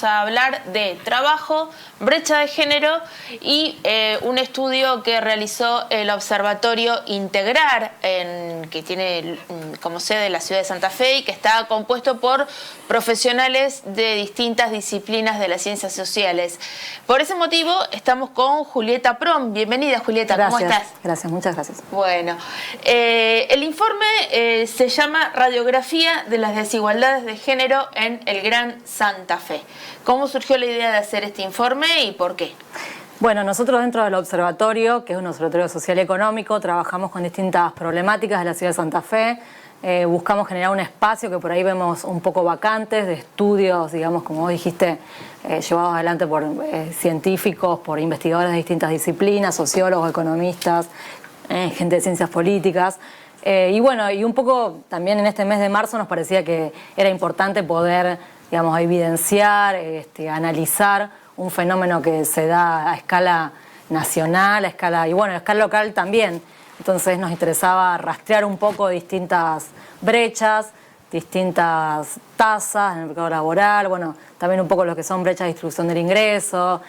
a hablar de trabajo, brecha de género y un estudio que realizó el Observatorio Integrar, que tiene como sede la ciudad de Santa Fe y que está compuesto por profesionales de distintas disciplinas de las ciencias sociales. Por ese motivo estamos con Julieta Prom. Bienvenida, Julieta. Gracias. ¿Cómo estás? Gracias, muchas gracias. Bueno, el informe se llama Radiografía de las desigualdades de género en el Gran Santa Fe. ¿Cómo surgió la idea de hacer este informe y por qué? Bueno, nosotros dentro del observatorio, que es un observatorio social y económico, trabajamos con distintas problemáticas de la ciudad de Santa Fe. Buscamos generar un espacio que por ahí vemos un poco vacantes de estudios, digamos, como vos dijiste, llevados adelante por científicos, por investigadores de distintas disciplinas, sociólogos, economistas, gente de ciencias políticas. Y bueno, y un poco también en este mes de marzo nos parecía que era importante poder, digamos, evidenciar, analizar un fenómeno que se da a escala nacional, a escala local también. Entonces nos interesaba rastrear un poco distintas brechas, distintas tasas en el mercado laboral, bueno, también un poco lo que son brechas de distribución del ingreso.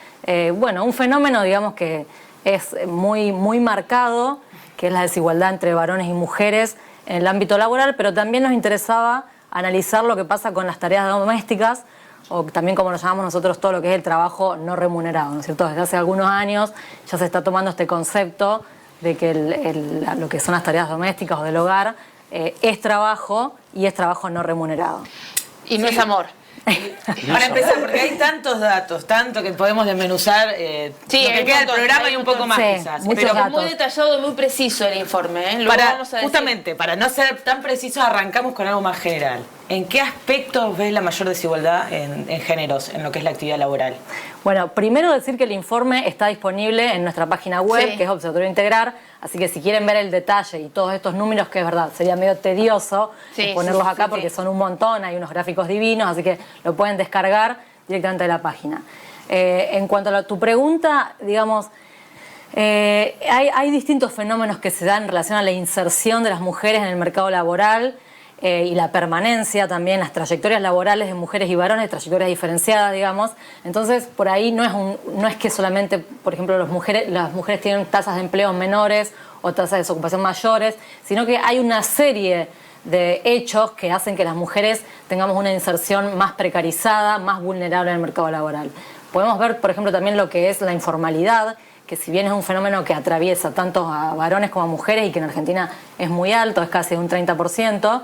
Bueno, un fenómeno, digamos, que es muy, muy marcado, que es la desigualdad entre varones y mujeres en el ámbito laboral, pero también nos interesaba analizar lo que pasa con las tareas domésticas, o también como lo llamamos nosotros todo lo que es el trabajo no remunerado, ¿no es cierto? Desde hace algunos años ya se está tomando este concepto de que lo que son las tareas domésticas o del hogar es trabajo y es trabajo no remunerado. Y no es amor. Para empezar, porque hay tantos datos, tanto que podemos desmenuzar lo que queda del programa y un poco más quizás. Pero muy detallado y muy preciso el informe, Lo vamos a decir. Justamente, para no ser tan precisos, arrancamos con algo más general. ¿En qué aspectos ves la mayor desigualdad en géneros, en lo que es la actividad laboral? Bueno, primero decir que el informe está disponible en nuestra página web, que es Observatorio Integrar, así que si quieren ver el detalle y todos estos números, que es verdad, sería medio tedioso ponerlos acá porque son un montón, hay unos gráficos divinos, así que lo pueden descargar directamente de la página. En cuanto a tu pregunta, digamos, hay distintos fenómenos que se dan en relación a la inserción de las mujeres en el mercado laboral, y la permanencia también, las trayectorias laborales de mujeres y varones, trayectorias diferenciadas, digamos. Entonces, por ahí no es que solamente, por ejemplo, las mujeres tienen tasas de empleo menores o tasas de desocupación mayores, sino que hay una serie de hechos que hacen que las mujeres tengamos una inserción más precarizada, más vulnerable en el mercado laboral. Podemos ver, por ejemplo, también lo que es la informalidad, que si bien es un fenómeno que atraviesa tanto a varones como a mujeres y que en Argentina es muy alto, es casi un 30%,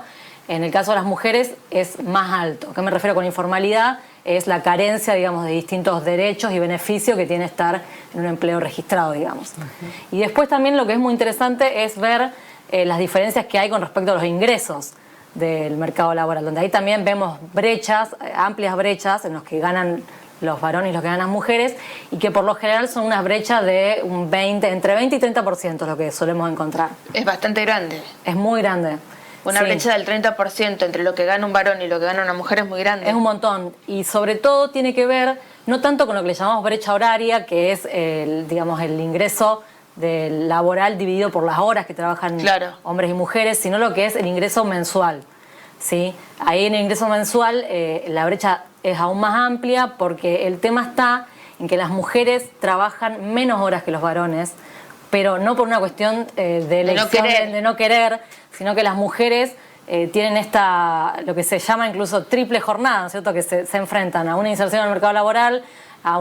en el caso de las mujeres es más alto. ¿A qué me refiero con informalidad? Es la carencia, digamos, de distintos derechos y beneficios que tiene estar en un empleo registrado, digamos. Y después también lo que es muy interesante es ver las diferencias que hay con respecto a los ingresos del mercado laboral, donde ahí también vemos brechas, amplias brechas en los que ganan los varones y los que ganan las mujeres, y que por lo general son unas brechas de entre 20 y 30% lo que solemos encontrar. Es bastante grande. Es muy grande. Una brecha del 30% entre lo que gana un varón y lo que gana una mujer es muy grande. Es un montón. Y sobre todo tiene que ver, no tanto con lo que le llamamos brecha horaria, que es el ingreso del laboral dividido por las horas que trabajan hombres y mujeres, sino lo que es el ingreso mensual. ¿Sí? Ahí en el ingreso mensual la brecha es aún más amplia, porque el tema está en que las mujeres trabajan menos horas que los varones, pero no por una cuestión de elección, de no querer, sino que las mujeres tienen lo que se llama incluso triple jornada, ¿no es cierto?, que se enfrentan a una inserción al mercado laboral, a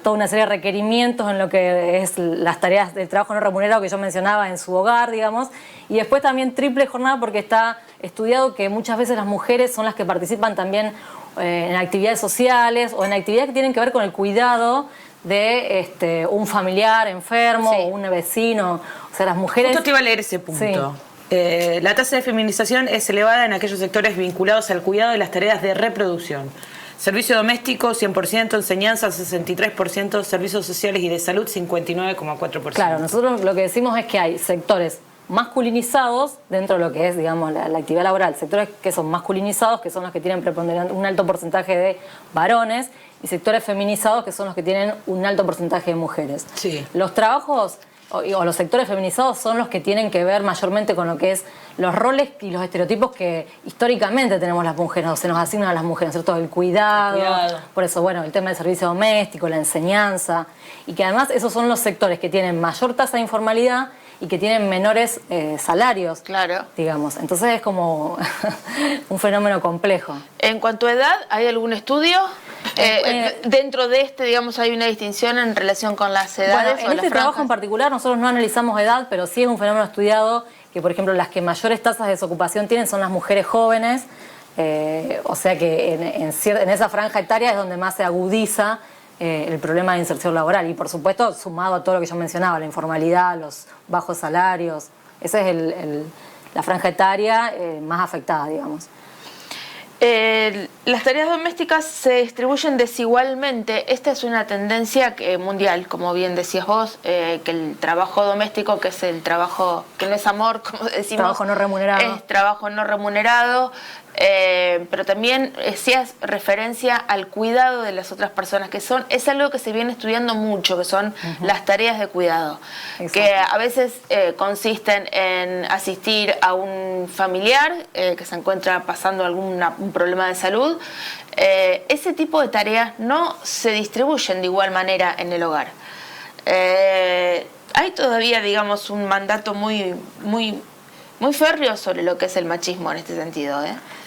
toda una serie de requerimientos en lo que es las tareas del trabajo no remunerado que yo mencionaba en su hogar, digamos, y después también triple jornada porque está estudiado que muchas veces las mujeres son las que participan también en actividades sociales o en actividades que tienen que ver con el cuidado de un familiar enfermo o un vecino. O sea, las mujeres... Justo te iba a leer ese punto. La tasa de feminización es elevada en aquellos sectores vinculados al cuidado de las tareas de reproducción. Servicio doméstico, 100%, enseñanza, 63%, servicios sociales y de salud, 59,4%. Claro, nosotros lo que decimos es que hay sectores masculinizados dentro de lo que es, digamos, la actividad laboral, sectores que son masculinizados, que son los que tienen un alto porcentaje de varones, y sectores feminizados, que son los que tienen un alto porcentaje de mujeres. Sí. Los trabajos o los sectores feminizados son los que tienen que ver mayormente con lo que es los roles y los estereotipos que históricamente tenemos las mujeres, o se nos asignan a las mujeres, ¿cierto? El cuidado, por eso, bueno, el tema del servicio doméstico, la enseñanza, y que además esos son los sectores que tienen mayor tasa de informalidad y que tienen menores salarios, digamos. Entonces es como un fenómeno complejo. En cuanto a edad, ¿hay algún estudio? Dentro de digamos, hay una distinción en relación con las edades. Bueno, en este trabajo en particular nosotros no analizamos edad, pero sí es un fenómeno estudiado que, por ejemplo, las que mayores tasas de desocupación tienen son las mujeres jóvenes, o sea que en esa franja etaria es donde más se agudiza el problema de inserción laboral y, por supuesto, sumado a todo lo que yo mencionaba, la informalidad, los bajos salarios. Esa es la franja etaria más afectada, digamos. Las tareas domésticas se distribuyen desigualmente. Esta es una tendencia mundial, como bien decías vos, que el trabajo doméstico, que es el trabajo que no es amor, como decimos, trabajo no remunerado. Es trabajo no remunerado, pero también hacías referencia al cuidado de las otras personas, es algo que se viene estudiando mucho, que son las tareas de cuidado. Exacto. Que a veces consisten en asistir a un familiar que se encuentra pasando un problema de salud. Ese tipo de tareas no se distribuyen de igual manera en el hogar. Hay todavía, digamos, un mandato muy férreo sobre lo que es el machismo en este sentido,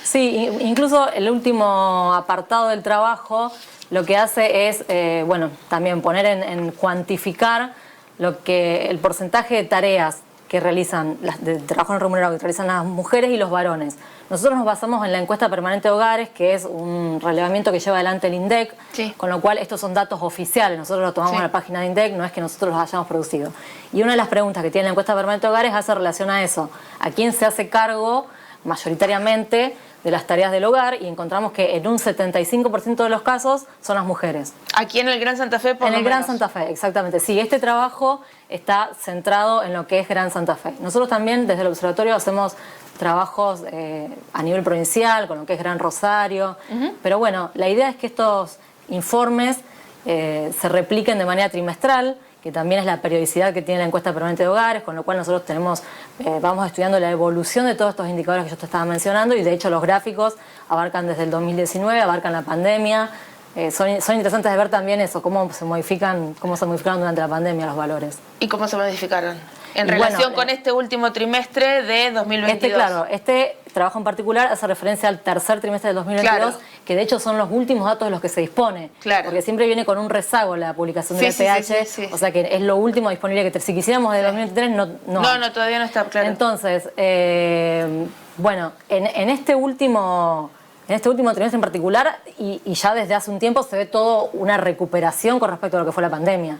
Sí, incluso el último apartado del trabajo lo que hace es, también poner en cuantificar el porcentaje de tareas que realizan, de trabajo no remunerado que realizan las mujeres y los varones. Nosotros nos basamos en la encuesta permanente de hogares, que es un relevamiento que lleva adelante el INDEC, con lo cual estos son datos oficiales, nosotros los tomamos en la página de INDEC, no es que nosotros los hayamos producido. Y una de las preguntas que tiene la encuesta permanente de hogares hace relación a eso, a quién se hace cargo mayoritariamente de las tareas del hogar, y encontramos que en un 75% de los casos son las mujeres. ¿Aquí en el Gran Santa Fe, por lo menos? En el Gran Santa Fe, exactamente. Sí, este trabajo está centrado en lo que es Gran Santa Fe. Nosotros también desde el observatorio hacemos trabajos a nivel provincial, con lo que es Gran Rosario, pero bueno, la idea es que estos informes se repliquen de manera trimestral, que también es la periodicidad que tiene la encuesta permanente de hogares, con lo cual nosotros vamos estudiando la evolución de todos estos indicadores que yo te estaba mencionando, y de hecho los gráficos abarcan desde el 2019, abarcan la pandemia. Son interesantes de ver también eso, cómo se modificaron durante la pandemia los valores. ¿Y cómo se modificaron? En relación con este último trimestre de 2022. Este trabajo en particular hace referencia al tercer trimestre del 2022, que de hecho son los últimos datos de los que se dispone. Porque siempre viene con un rezago la publicación del PH, o sea que es lo último disponible que si quisiéramos de 2023 no. No, todavía no está claro. Entonces, en este último trimestre en particular, y ya desde hace un tiempo se ve toda una recuperación con respecto a lo que fue la pandemia.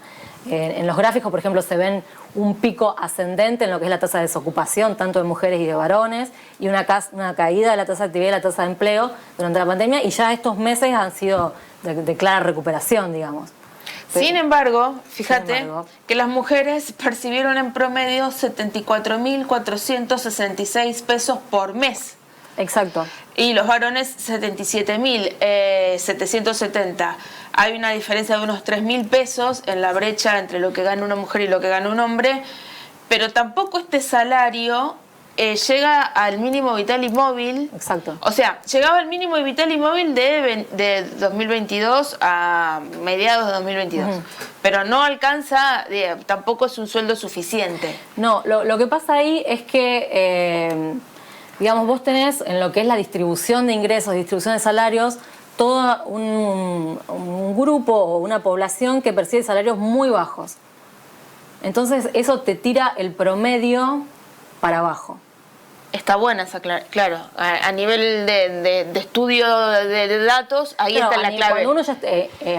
En los gráficos, por ejemplo, se ven un pico ascendente en lo que es la tasa de desocupación, tanto de mujeres y de varones, y una caída de la tasa de actividad y la tasa de empleo durante la pandemia, y ya estos meses han sido de clara recuperación, digamos. Sin embargo, fíjate que las mujeres percibieron en promedio 74.466 pesos por mes. Exacto. Y los varones 77.770. Hay una diferencia de unos 3.000 pesos en la brecha entre lo que gana una mujer y lo que gana un hombre, pero tampoco este salario llega al mínimo vital y móvil. Exacto. O sea, llegaba al mínimo vital y móvil de 2022 a mediados de 2022. Pero no alcanza, tampoco es un sueldo suficiente. No, lo que pasa ahí es que... digamos, vos tenés en lo que es la distribución de ingresos, distribución de salarios, todo un grupo o una población que percibe salarios muy bajos. Entonces eso te tira el promedio para abajo. Está buena esa, claro. A nivel de estudio de datos, ahí está la clave. Cuando uno ya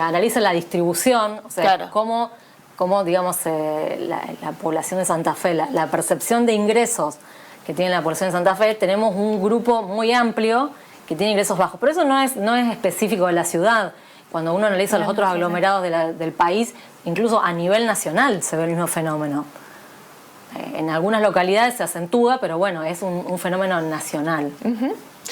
analiza la distribución, o sea, cómo digamos, la población de Santa Fe, la percepción de ingresos que tiene la población de Santa Fe, tenemos un grupo muy amplio que tiene ingresos bajos. Pero eso no es específico de la ciudad. Cuando uno analiza los otros aglomerados del país, incluso a nivel nacional se ve el mismo fenómeno. En algunas localidades se acentúa, pero bueno, es un fenómeno nacional.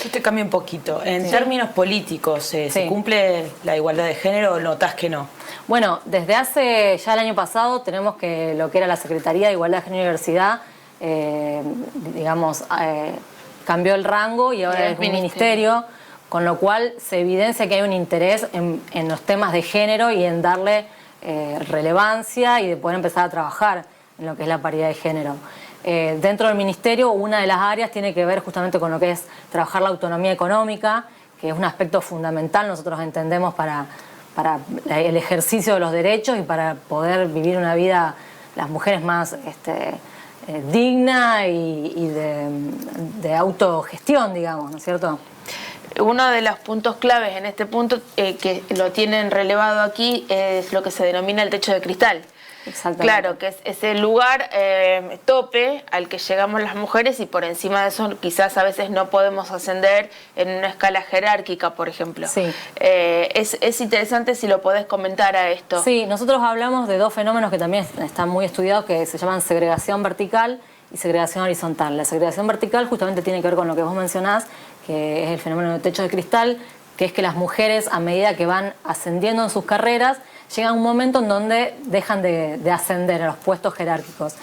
Yo te cambio un poquito. En términos políticos, ¿se cumple la igualdad de género o notás que no? Bueno, desde hace ya el año pasado tenemos que lo que era la Secretaría de Igualdad de Género y Diversidad, cambió el rango y ahora es un ministerio, con lo cual se evidencia que hay un interés en los temas de género y en darle relevancia y de poder empezar a trabajar en lo que es la paridad de género. Dentro del ministerio, una de las áreas tiene que ver justamente con lo que es trabajar la autonomía económica, que es un aspecto fundamental, nosotros entendemos, para el ejercicio de los derechos y para poder vivir una vida, las mujeres, más digna y de autogestión, digamos, ¿no es cierto? Uno de los puntos claves en este punto, que lo tienen relevado aquí, es lo que se denomina el techo de cristal. Exactamente. Claro, que es ese lugar tope al que llegamos las mujeres y por encima de eso quizás a veces no podemos ascender en una escala jerárquica, por ejemplo. Sí. Es interesante si lo podés comentar a esto. Sí, nosotros hablamos de dos fenómenos que también están muy estudiados, que se llaman segregación vertical y segregación horizontal. La segregación vertical justamente tiene que ver con lo que vos mencionás, que es el fenómeno del techo de cristal, que es que las mujeres, a medida que van ascendiendo en sus carreras, llega un momento en donde dejan de ascender a los puestos jerárquicos.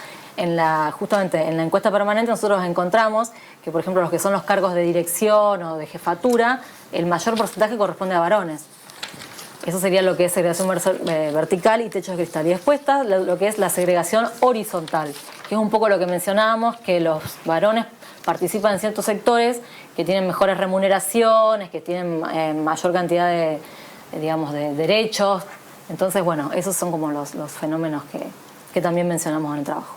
Justamente en la encuesta permanente nosotros encontramos que, por ejemplo, los que son los cargos de dirección o de jefatura, el mayor porcentaje corresponde a varones. Eso sería lo que es segregación vertical y techo de cristal. Y después está lo que es la segregación horizontal, que es un poco lo que mencionábamos, que los varones participan en ciertos sectores que tienen mejores remuneraciones, que tienen mayor cantidad de derechos. Entonces, bueno, esos son como los fenómenos que también mencionamos en el trabajo.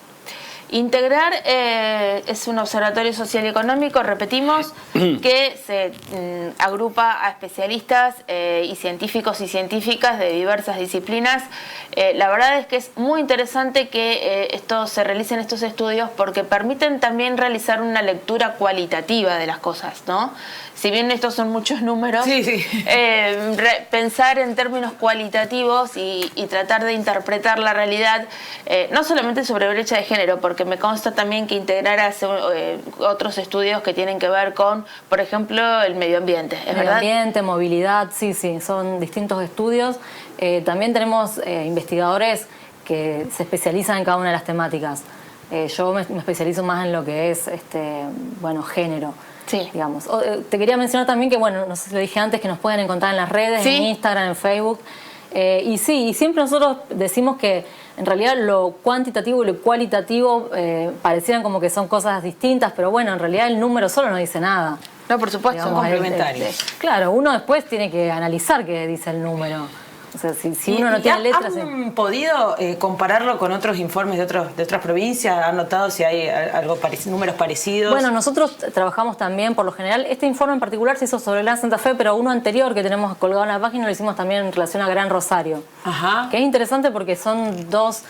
Integrar es un observatorio social y económico, repetimos, que se agrupa a especialistas y científicos y científicas de diversas disciplinas. La verdad es que es muy interesante que se realicen estos estudios porque permiten también realizar una lectura cualitativa de las cosas, ¿no? Si bien estos son muchos números, pensar en términos cualitativos y tratar de interpretar la realidad, no solamente sobre brecha de género, porque me consta también que Integrar hace otros estudios que tienen que ver con, por ejemplo, el medio ambiente, ¿es verdad? Medio ambiente, movilidad, sí, son distintos estudios. También tenemos investigadores que se especializan en cada una de las temáticas. Yo me especializo más en lo que es género. Sí. Digamos. Te quería mencionar también que, bueno, no sé si lo dije antes, que nos pueden encontrar en las redes, en Instagram, en Facebook. Y siempre nosotros decimos que en realidad lo cuantitativo y lo cualitativo parecieran como que son cosas distintas, pero bueno, en realidad el número solo no dice nada. No, por supuesto, son complementarios. Claro, uno después tiene que analizar qué dice el número. O sea, si uno no tiene letras... ¿Han podido compararlo con otros informes de otras provincias? ¿Han notado si hay números parecidos? Bueno, nosotros trabajamos también, por lo general, este informe en particular se hizo sobre Gran Santa Fe, pero uno anterior que tenemos colgado en la página lo hicimos también en relación a Gran Rosario. Ajá. Que es interesante porque son dos...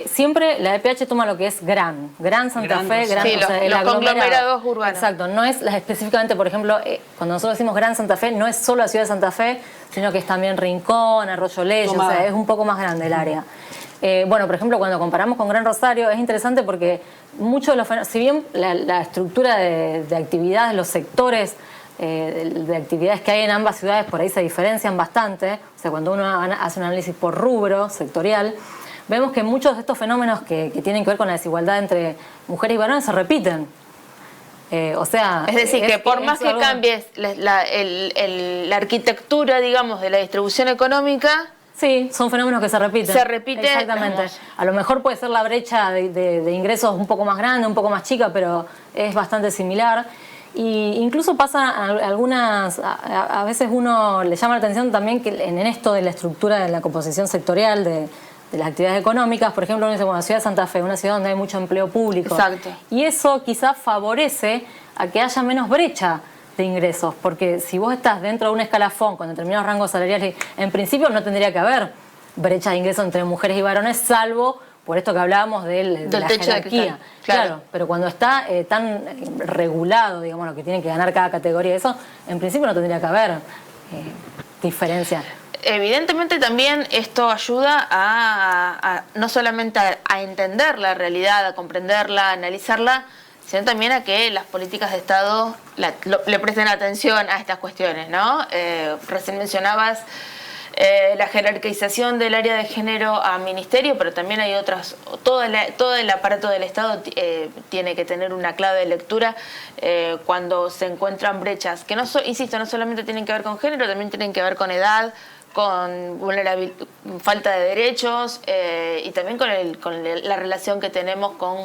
siempre la EPH toma lo que es Gran Santa Fe, los conglomerados urbanos. Exacto, no es específicamente, por ejemplo, cuando nosotros decimos Gran Santa Fe, no es solo la ciudad de Santa Fe, sino que es también Rincón, Arroyo Leyes, o sea, es un poco más grande el área. Bueno, por ejemplo, cuando comparamos con Gran Rosario, es interesante porque muchos de los fenómenos, si bien la estructura de actividades, los sectores de actividades que hay en ambas ciudades por ahí se diferencian bastante, o sea, cuando uno hace un análisis por rubro sectorial, vemos que muchos de estos fenómenos que tienen que ver con la desigualdad entre mujeres y varones se repiten. Es decir, que por más que cambies la arquitectura, digamos, de la distribución económica... Sí, son fenómenos que se repiten. Se repite. Exactamente. Vamos. A lo mejor puede ser la brecha de ingresos un poco más grande, un poco más chica, pero es bastante similar. Y incluso pasa algunas, a veces uno le llama la atención también que en esto de la estructura de la composición sectorial de las actividades económicas, por ejemplo, uno dice, bueno, la ciudad de Santa Fe, una ciudad donde hay mucho empleo público. Exacto. Y eso quizás favorece a que haya menos brecha de ingresos, porque si vos estás dentro de un escalafón con determinados rangos salariales, en principio no tendría que haber brecha de ingresos entre mujeres y varones, salvo por esto que hablábamos de la jerarquía. Claro, pero cuando está tan regulado, digamos, lo que tiene que ganar cada categoría, eso, en principio no tendría que haber diferencia. Evidentemente también esto ayuda a no solamente a entender la realidad, a comprenderla, a analizarla, sino también a que las políticas de Estado le presten atención a estas cuestiones, ¿no? Recién mencionabas la jerarquización del área de género a ministerio, pero también hay otras, todo el aparato del Estado tiene que tener una clave de lectura cuando se encuentran brechas, que insisto, no solamente tienen que ver con género, también tienen que ver con edad, con falta de derechos y también con la relación que tenemos con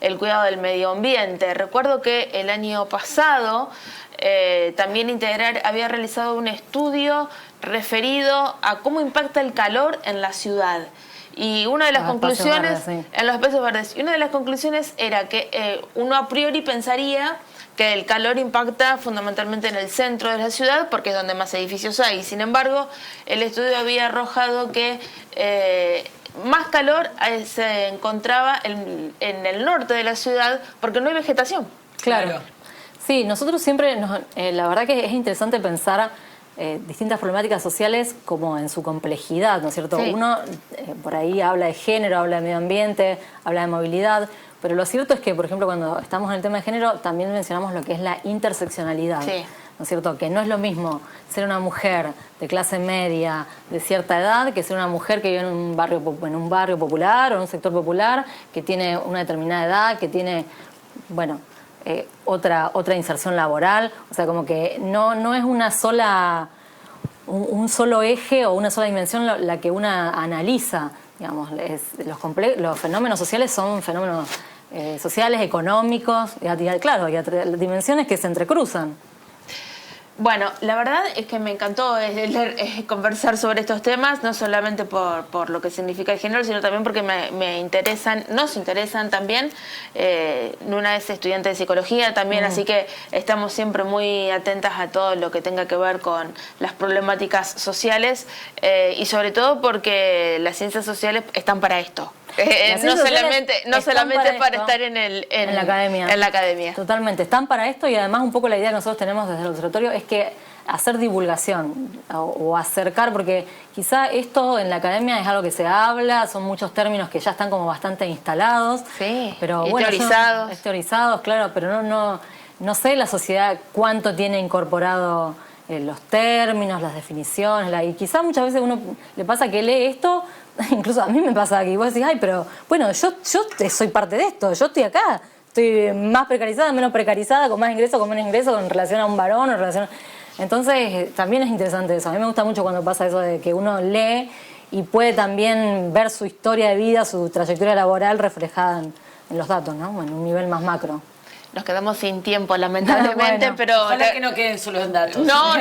el cuidado del medio ambiente. Recuerdo que el año pasado también Integrar había realizado un estudio referido a cómo impacta el calor en la ciudad. Y una de las conclusiones, verdes, sí. En los espacios verdes, y una de las conclusiones era que uno a priori pensaría que el calor impacta fundamentalmente en el centro de la ciudad porque es donde más edificios hay. Sin embargo, el estudio había arrojado que más calor se encontraba en el norte de la ciudad porque no hay vegetación. Claro. Sí, nosotros siempre, la verdad que es interesante pensar distintas problemáticas sociales como en su complejidad, ¿no es cierto? Sí. Uno por ahí habla de género, habla de medio ambiente, habla de movilidad, pero lo cierto es que, por ejemplo, cuando estamos en el tema de género, también mencionamos lo que es la interseccionalidad, sí. ¿No es cierto? Que no es lo mismo ser una mujer de clase media de cierta edad que ser una mujer que vive en un barrio popular o en un sector popular, que tiene una determinada edad, que tiene, bueno, otra inserción laboral. O sea, como que no es una sola, un solo eje o una sola dimensión la que una analiza. Digamos, los fenómenos sociales son fenómenos sociales, económicos, claro, y dimensiones que se entrecruzan. Bueno, la verdad es que me encantó conversar sobre estos temas, no solamente por lo que significa el género, sino también porque nos interesan también. Nuna es estudiante de psicología también, así que estamos siempre muy atentas a todo lo que tenga que ver con las problemáticas sociales y sobre todo porque las ciencias sociales están para esto. No solamente para estar en la academia. Totalmente, están para esto y además un poco la idea que nosotros tenemos desde el observatorio es que hacer divulgación o acercar, porque quizá esto en la academia es algo que se habla, son muchos términos que ya están como bastante instalados, sí, pero y bueno, teorizados, claro, pero no sé la sociedad cuánto tiene incorporado los términos, las definiciones, y quizá muchas veces uno le pasa que lee esto. Incluso a mí me pasa que vos decís, ay, pero bueno, yo soy parte de esto, yo estoy acá, estoy más precarizada, menos precarizada, con más ingreso, con menos ingreso, en relación a un varón, en relación. Entonces, también es interesante eso. A mí me gusta mucho cuando pasa eso de que uno lee y puede también ver su historia de vida, su trayectoria laboral reflejada en los datos, ¿no? En un nivel más macro. Nos quedamos sin tiempo, lamentablemente, bueno, pero... Ojalá que no queden solo en datos. No,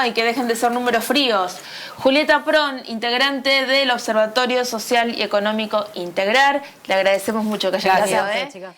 y que dejen de ser números fríos. Julieta Prón, integrante del Observatorio Social y Económico Integrar. Le agradecemos mucho que haya venido. Gracias, chicas.